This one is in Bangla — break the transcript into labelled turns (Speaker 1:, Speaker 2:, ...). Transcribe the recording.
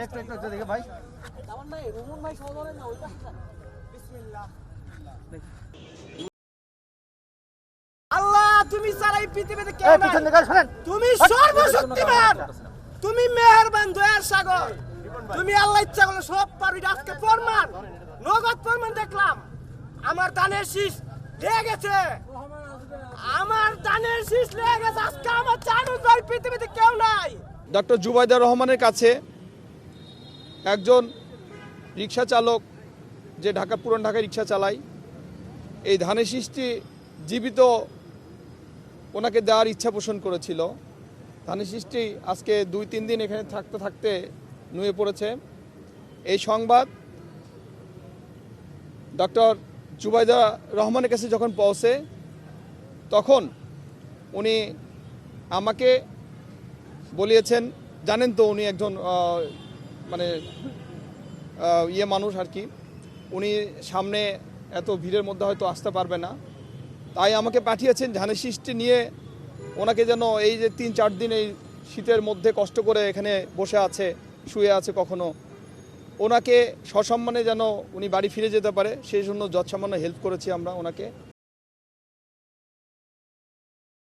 Speaker 1: একটু দেখে ভাই।
Speaker 2: আল্লাহ তুমি ছাড়া এই পৃথিবীতে কেউ
Speaker 1: এই
Speaker 2: নাই।
Speaker 1: পিছন দিকে শোনেন।
Speaker 2: তুমি সর্বশক্তিমান, তুমি মেহেরবান দয়ার সাগর, তুমি আল্লাহ ইচ্ছা করলে সব পারবি। আজকে প্রমাণ, নগদ প্রমাণ দেখলাম। আমার দানের শীষ লেগে গেছে, আমার দানের শীষ লেগে গেছে। আজকে আমার চারু ভাই পৃথিবীতে কেউ নাই।
Speaker 3: ডক্টর জুবাইদা রহমানের কাছে একজন রিক্সা চালক, যে পুরান ঢাকায় রিক্সা চালায়, এই ধানের শীষটি জীবিত ওনাকে দেওয়ার ইচ্ছা পোষণ করেছিল। ধানের শীষটি আজকে 2-3 দিন এখানে থাকতে থাকতে নুয়ে পড়েছে। এই সংবাদ ডক্টর জুবাইদা রহমানের কাছে যখন পৌঁছে, তখন উনি আমাকে বলিয়েছেন, জানেন তো উনি একজন মানে মানুষ আর কি, উনি সামনে এত ভিড়ের মধ্যে হয়তো আসতে পারবে না, তাই আমাকে পাঠিয়েছেন ধানের শীষটি নিয়ে ওনাকে যেন এই যে 3-4 দিন এই শীতের মধ্যে কষ্ট করে এখানে বসে আছে, শুয়ে আছে, কখনো ওনাকে সসম্মানে যেন উনি বাড়ি ফিরে যেতে পারে, সেই জন্য যৎসামান্য হেল্প করেছি আমরা ওনাকে।